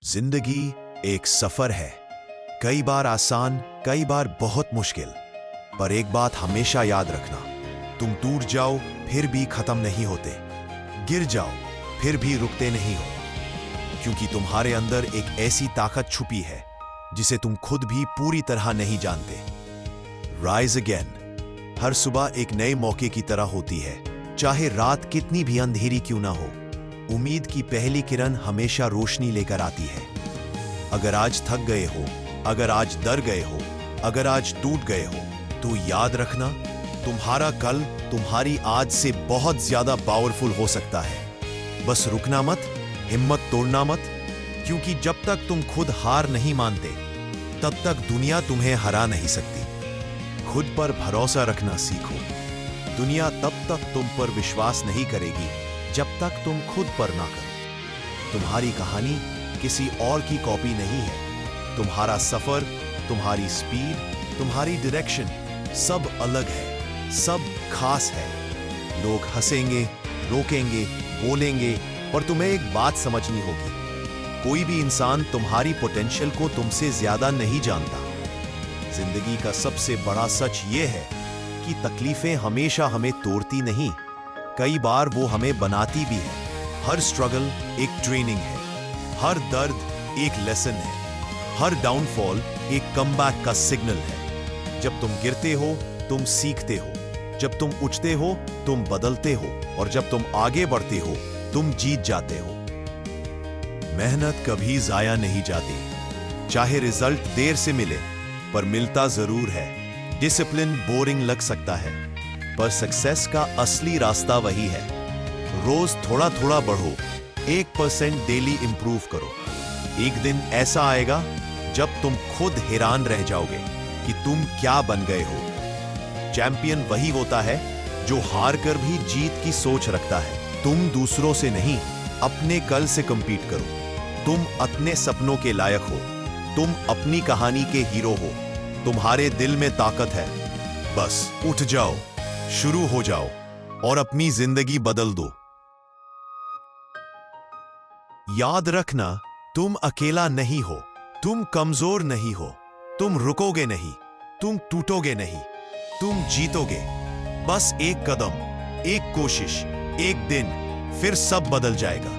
जिंदगी एक सफर है, कई बार आसान, कई बार बहुत मुश्किल। पर एक बात हमेशा याद रखना, तुम टूट जाओ फिर भी खत्म नहीं होते, गिर जाओ फिर भी रुकते नहीं हो, क्योंकि तुम्हारे अंदर एक ऐसी ताकत छुपी है जिसे तुम खुद भी पूरी तरह नहीं जानते। राइज अगेन हर सुबह एक नए मौके की तरह होती है, चाहे रात कितनी भी अंधेरी क्यों ना हो। उम्मीद की पहली किरण हमेशा रोशनी लेकर आती है। अगर आज थक गए हो, अगर आज डर गए हो, अगर आज टूट गए हो, तो याद रखना, तुम्हारा कल तुम्हारी आज से बहुत ज्यादा पावरफुल हो सकता है। बस रुकना मत, हिम्मत तोड़ना मत, क्योंकि जब तक तुम खुद हार नहीं मानते, तब तक दुनिया तुम्हें हरा नहीं सकती। खुद पर भरोसा रखना सीखो। दुनिया तब तक तुम पर विश्वास नहीं करेगी जब तक तुम खुद पर ना करो। तुम्हारी कहानी किसी और की कॉपी नहीं है। तुम्हारा सफर, तुम्हारी स्पीड, तुम्हारी डायरेक्शन सब अलग है, सब खास है। लोग हंसेंगे, रोकेंगे, बोलेंगे, और तुम्हें एक बात समझनी होगी, कोई भी इंसान तुम्हारी पोटेंशियल को तुमसे ज्यादा नहीं जानता। जिंदगी का सबसे बड़ा सच यह है कि तकलीफें हमेशा हमें तोड़ती नहीं, कई बार वो हमें बनाती भी है। हर स्ट्रगल एक ट्रेनिंग है, हर दर्द एक लेसन है, हर डाउनफॉल एक कमबैक का सिग्नल है। जब तुम गिरते हो तुम सीखते हो, जब तुम उठते हो तुम बदलते हो, और जब तुम आगे बढ़ते हो तुम जीत जाते हो। मेहनत कभी जाया नहीं जाती, चाहे रिजल्ट देर से मिले, पर मिलता जरूर है। डिसिप्लिन बोरिंग लग सकता है, पर सक्सेस का असली रास्ता वही है। रोज थोड़ा थोड़ा बढ़ो, 1% डेली इंप्रूव करो। एक दिन ऐसा आएगा जब तुम खुद हैरान रह जाओगे कि तुम क्या बन गए हो। चैंपियन वही होता है जो हार कर भी जीत की सोच रखता है। तुम दूसरों से नहीं, अपने कल से कंपीट करो। तुम अपने सपनों के लायक हो, तुम अपनी कहानी के हीरो हो। तुम्हारे दिल में ताकत है, बस उठ जाओ, शुरू हो जाओ और अपनी जिंदगी बदल दो। याद रखना, तुम अकेला नहीं हो, तुम कमजोर नहीं हो, तुम रुकोगे नहीं, तुम टूटोगे नहीं, तुम जीतोगे। बस एक कदम, एक कोशिश, एक दिन, फिर सब बदल जाएगा।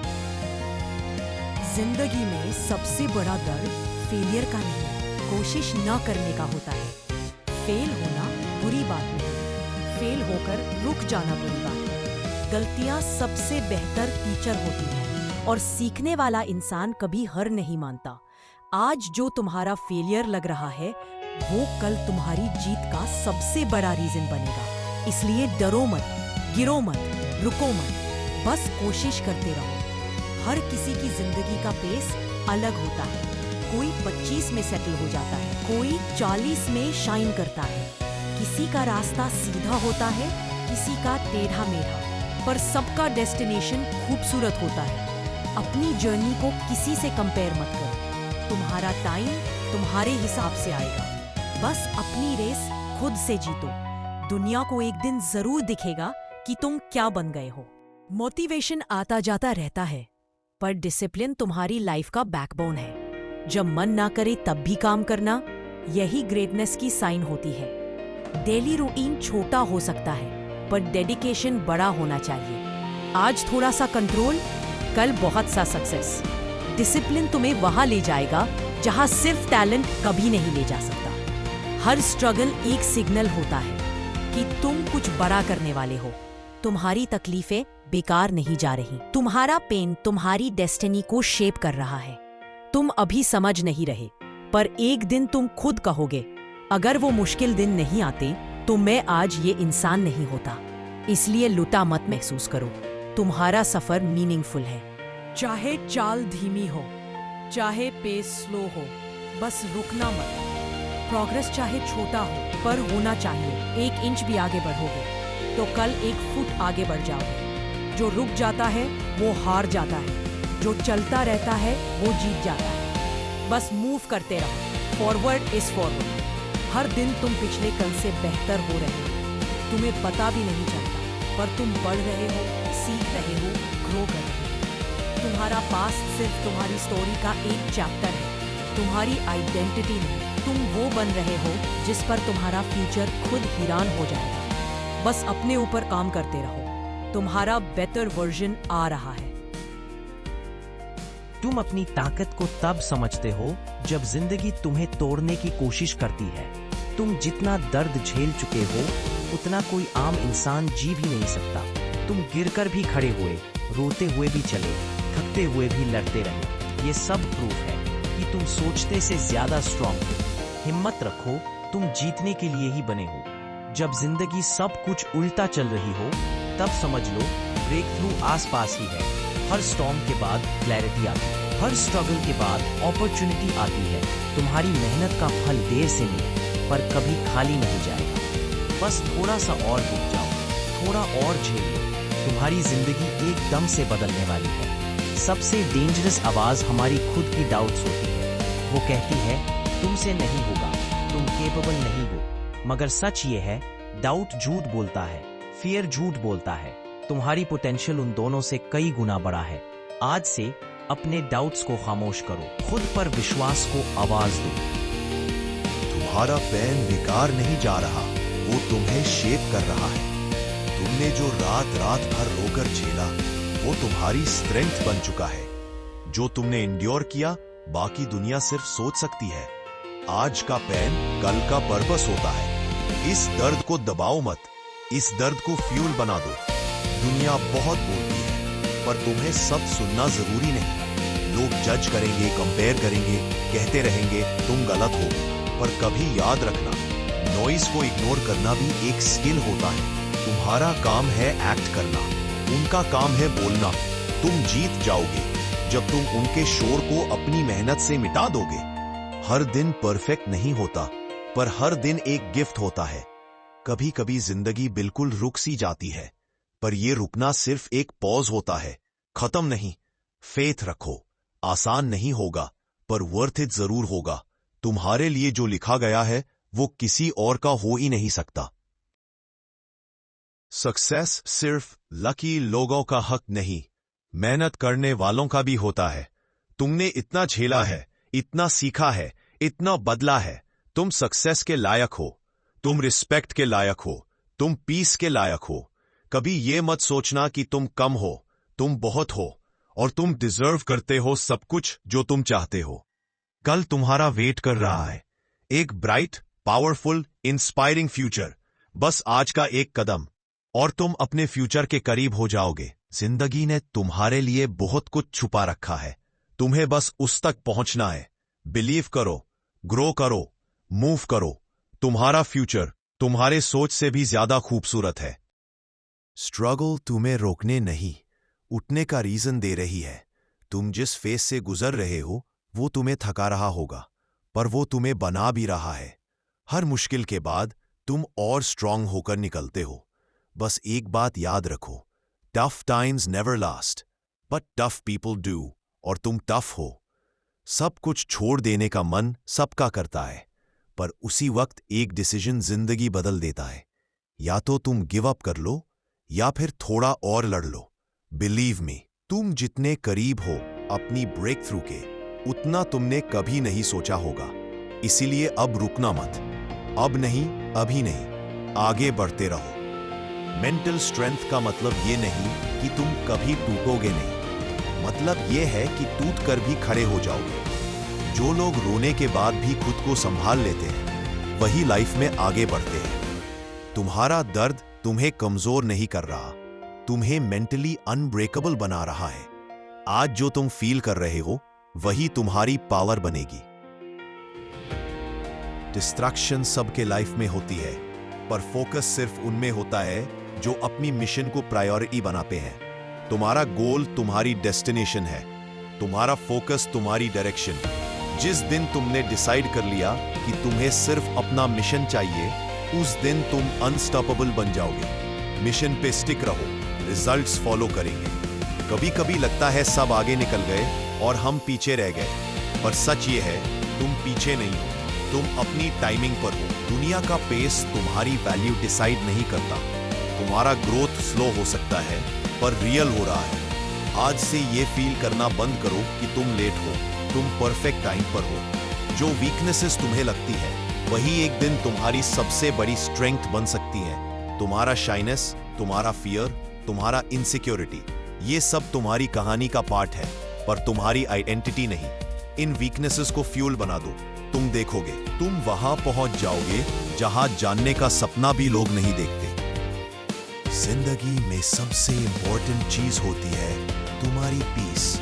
जिंदगी में सबसे बड़ा दर्द फेलियर का नहीं, कोशिश न करने का होता है। फेल होना बुरी बात नहीं, फेल होकर रुक जाना बुरी बात है। गलतियां सबसे बेहतर टीचर होती हैं, और सीखने वाला इंसान कभी हार नहीं मानता। आज जो तुम्हारा फेलियर लग रहा है, वो कल तुम्हारी जीत का सबसे बड़ा रीजन बनेगा। इसलिए डरो मत, गिरो मत, रुको मत, बस कोशिश करते रहो। हर किसी की जिंदगी का पेस अलग होता है। कोई 25 में सेटल हो जाता है, कोई 40 में शाइन करता है। किसी का रास्ता सीधा होता है, किसी का टेढ़ा मेढ़ा, पर सबका डेस्टिनेशन खूबसूरत होता है। अपनी जर्नी को किसी से कंपेयर मत करो। तुम्हारा टाइम तुम्हारे हिसाब से आएगा। बस अपनी रेस खुद से जीतो। दुनिया को एक दिन जरूर दिखेगा कि तुम क्या बन गए हो। मोटिवेशन आता जाता रहता है, पर डिसिप्लिन तुम्हारी लाइफ का बैकबोन है। जब मन ना करे तब भी काम करना, यही ग्रेटनेस की साइन होती है। डेली रूटीन छोटा हो सकता है, पर डेडिकेशन बड़ा होना चाहिए। आज थोड़ा सा कंट्रोल, कल बहुत सा सक्सेस। डिसिप्लिन तुम्हें वहां ले जाएगा जहां सिर्फ टैलेंट कभी नहीं ले जा सकता। हर स्ट्रगल एक सिग्नल होता है कि तुम कुछ बड़ा करने वाले हो। तुम्हारी तकलीफें बेकार नहीं जा रही। तुम्हारा पेन तुम्हारी डेस्टिनी को शेप कर रहा है। तुम अभी समझ नहीं रहे, पर एक दिन तुम खुद कहोगे, अगर वो मुश्किल दिन नहीं आते तो मैं आज ये इंसान नहीं होता। इसलिए लुटा मत महसूस करो। तुम्हारा सफर मीनिंगफुल है। चाहे चाल धीमी हो, चाहे पेस स्लो हो, बस रुकना मत। प्रोग्रेस चाहे छोटा हो, पर होना चाहिए। 1 इंच भी आगे बढ़ोगे तो कल 1 फुट आगे बढ़ जाओगे। जो रुक जाता है वो हार जाता है, जो चलता रहता है वो जीत जाता है। बस मूव करते रहो। Forward is forward. हर दिन तुम पिछले कल से बेहतर हो रहे हो। तुम्हें पता भी नहीं चलता, पर तुम बढ़ रहे हो, सीख रहे हो, ग्रो कर रहे हो। तुम्हारा पास्ट सिर्फ तुम्हारी स्टोरी का एक चैप्टर है, तुम्हारी आइडेंटिटी नहीं। तुम वो बन रहे हो जिस पर तुम्हारा फ्यूचर खुद हैरान हो जाएगा। बस अपने ऊपर काम करते रहो, तुम्हारा बेटर वर्जन आ रहा है। तुम अपनी ताकत को तब समझते हो जब जिंदगी तुम्हें तोड़ने की कोशिश करती है। तुम जितना दर्द झेल चुके हो उतना कोई आम इंसान जी भी नहीं सकता। तुम गिरकर भी खड़े हुए, रोते हुए भी चले, थकते हुए भी लड़ते रहे। ये सब प्रूफ है कि तुम सोचते से ज्यादा स्ट्रांग हो। हिम्मत रखो, तुम जीतने के लिए ही बने हो। जब जिंदगी सब कुछ उल्टा चल रही हो तब समझ लो ब्रेक थ्रू आसपास ही है। हर स्टॉर्म के बाद क्लैरिटी आती है, हर स्ट्रगल के बाद अपॉर्चुनिटी आती है। तुम्हारी मेहनत का फल देर से मिले पर कभी खाली नहीं जाएगा। बस थोड़ा सा और रुक जाओ, थोड़ा और झेल लो, तुम्हारी जिंदगी एकदम से बदलने वाली है। सबसे डेंजरस आवाज हमारी खुद की डाउट्स होती है। वो कहती है तुमसे नहीं होगा, तुम केपेबल नहीं हो। मगर सच ये है, डाउट झूठ बोलता है, फियर झूठ बोलता है। तुम्हारी पोटेंशियल उन दोनों से कई गुना बड़ा है। आज से अपने डाउट्स को खामोश करो, खुद पर विश्वास को आवाज दो। तुम्हारा पेन बेकार नहीं जा रहा, वो तुम्हें शेप कर रहा है। तुमने जो रात रात भर रोकर झेला वो तुम्हारी स्ट्रेंथ बन चुका है। जो तुमने इंड्योर किया बाकी दुनिया सिर्फ सोच सकती है। आज का पेन कल का पर्पस होता है। इस दर्द को दबाओ मत, इस दर्द को फ्यूल बना दो। दुनिया बहुत बोलती है पर तुम्हें सब सुनना जरूरी नहीं। लोग जज करेंगे, कंपेयर करेंगे, कहते रहेंगे तुम गलत हो। पर कभी याद रखना, नॉइज को इग्नोर करना भी एक स्किल होता है। तुम्हारा काम है एक्ट करना, उनका काम है बोलना। तुम जीत जाओगे जब तुम उनके शोर को अपनी मेहनत से मिटा दोगे। हर दिन परफेक्ट नहीं होता पर हर दिन एक गिफ्ट होता है। कभी कभी जिंदगी बिल्कुल रुक सी जाती है पर यह रुकना सिर्फ एक पॉज होता है, खत्म नहीं। फेथ रखो, आसान नहीं होगा पर वर्थ इट जरूर होगा। तुम्हारे लिए जो लिखा गया है वो किसी और का हो ही नहीं सकता। सक्सेस सिर्फ लकी लोगों का हक नहीं, मेहनत करने वालों का भी होता है। तुमने इतना झेला है, इतना सीखा है, इतना बदला है। तुम सक्सेस के लायक हो, तुम रिस्पेक्ट के लायक हो, तुम पीस के लायक हो। कभी ये मत सोचना कि तुम कम हो, तुम बहुत हो और तुम डिजर्व करते हो सब कुछ जो तुम चाहते हो। कल तुम्हारा वेट कर रहा है, एक ब्राइट, पावरफुल, इंस्पायरिंग फ्यूचर। बस आज का एक कदम और तुम अपने फ्यूचर के करीब हो जाओगे। जिंदगी ने तुम्हारे लिए बहुत कुछ छुपा रखा है, तुम्हें बस उस तक पहुंचना है। बिलीव करो, ग्रो करो, मूव करो। तुम्हारा फ्यूचर तुम्हारे सोच से भी ज्यादा खूबसूरत है। स्ट्रगल तुम्हें रोकने नहीं, उठने का रीजन दे रही है। तुम जिस फेस से गुजर रहे हो वो तुम्हें थका रहा होगा पर वो तुम्हें बना भी रहा है। हर मुश्किल के बाद तुम और स्ट्रांग होकर निकलते हो। बस एक बात याद रखो, tough times never last but tough people do. और तुम टफ हो। सब कुछ छोड़ देने का मन सबका करता है पर उसी वक्त एक डिसीजन जिंदगी बदल देता है। या तो तुम गिव अप कर लो या फिर थोड़ा और लड़ लो। बिलीव मी, तुम जितने करीब हो अपनी ब्रेक थ्रू के उतना तुमने कभी नहीं सोचा होगा। इसीलिए अब रुकना मत, अब नहीं, अभी नहीं, आगे बढ़ते रहो। मेंटल स्ट्रेंथ का मतलब ये नहीं कि तुम कभी टूटोगे नहीं, मतलब ये है कि टूट कर भी खड़े हो जाओगे। जो लोग रोने के बाद भी खुद को संभाल लेते हैं वही लाइफ में आगे बढ़ते हैं। तुम्हारा दर्द तुम्हें कमजोर नहीं कर रहा, तुम्हें मेंटली अनब्रेकेबल बना रहा है। आज जो तुम फील कर रहे हो वही तुम्हारी पावर बनेगी। डिस्ट्रैक्शन सबके लाइफ में होती है पर फोकस सिर्फ उनमें होता है जो अपनी मिशन को प्रायोरिटी बनाते हैं। तुम्हारा गोल तुम्हारी डेस्टिनेशन है, तुम्हारा फोकस तुम्हारी डायरेक्शन। जिस दिन तुमने डिसाइड कर लिया कि तुम्हें सिर्फ अपना मिशन चाहिए उस दिन तुम अनस्टॉपेबल बन जाओगे। मिशन पे स्टिक रहो, रिजल्ट्स फॉलो करेंगे। कभी कभी लगता है सब आगे निकल गए और हम पीछे रह गए, पर सच ये है तुम पीछे नहीं हो, तुम अपनी टाइमिंग पर हो। दुनिया का पेस तुम्हारी वैल्यू डिसाइड नहीं करता। तुम्हारा ग्रोथ स्लो हो सकता है पर रियल हो रहा है। आज से ये फील करना बंद करो कि तुम लेट हो, तुम परफेक्ट टाइम पर हो। जो वीकनेसेस तुम्हें लगती है वही एक दिन तुम्हारी सबसे बड़ी स्ट्रेंथ बन सकती है। तुम्हारा शाइनेस, तुम्हारा फियर, तुम्हारा इनसिक्योरिटी, ये सब तुम्हारी कहानी का पार्ट है, पर तुम्हारी आइडेंटिटी नहीं। इन वीकनेसेस को फ्यूल बना दो, तुम देखोगे तुम वहां पहुंच जाओगे जहां जानने का सपना भी लोग नहीं देखते। जिंदगी में सबसे इंपॉर्टेंट चीज होती है तुम्हारी पीस।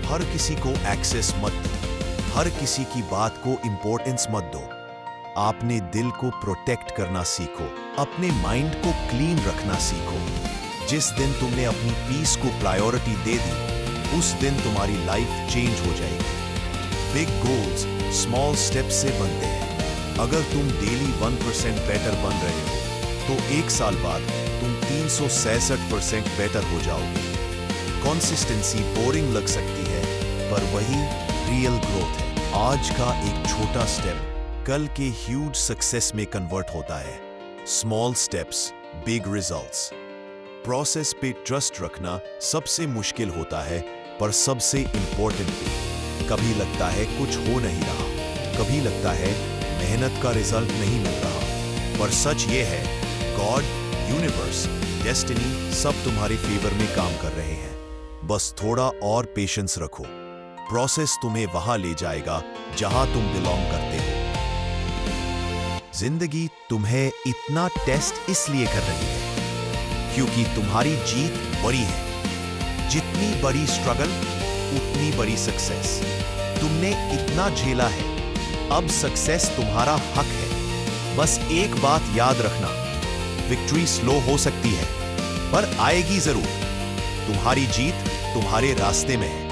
हर किसी को एक्सेस मत दो, हर किसी की बात को इंपॉर्टेंस मत दो। आपने दिल को प्रोटेक्ट करना सीखो, अपने माइंड को क्लीन रखना सीखो। जिस दिन तुमने अपनी पीस को प्रायोरिटी दे दी, उस दिन तुम्हारी लाइफ चेंज हो जाएगी। बिग गोल्स स्मॉल स्टेप से बनते हैं। अगर तुम डेली 1% बेटर बन रहे हो तो एक साल बाद तुम 366% बेटर हो जाओगे। कंसिस्टेंसी बोरिंग लग सकती है, पर वही रियल ग्रोथ है। आज का एक छोटा स्टेप कल के ह्यूज सक्सेस में कन्वर्ट होता है। Small steps, big results. Process पे ट्रस्ट रखना सबसे मुश्किल होता है, पर सबसे इंपॉर्टेंट भी। कभी लगता है कुछ हो नहीं रहा, कभी लगता है मेहनत का रिजल्ट नहीं मिल रहा, पर सच ये है गॉड, यूनिवर्स, डेस्टिनी सब तुम्हारे फेवर में काम कर रहे हैं। बस थोड़ा और पेशेंस रखो। प्रोसेस तुम्हें वहां ले जाएगा जहां तुम बिलोंग करते हो। जिंदगी तुम्हें इतना टेस्ट इसलिए कर रही है क्योंकि तुम्हारी जीत बड़ी है। जितनी बड़ी स्ट्रगल उतनी बड़ी सक्सेस। तुमने इतना झेला है, अब सक्सेस तुम्हारा हक है। बस एक बात याद रखना, विक्ट्री स्लो हो सकती है, पर आएगी जरूर। तुम्हारी जीत तुम्हारे रास्ते में है।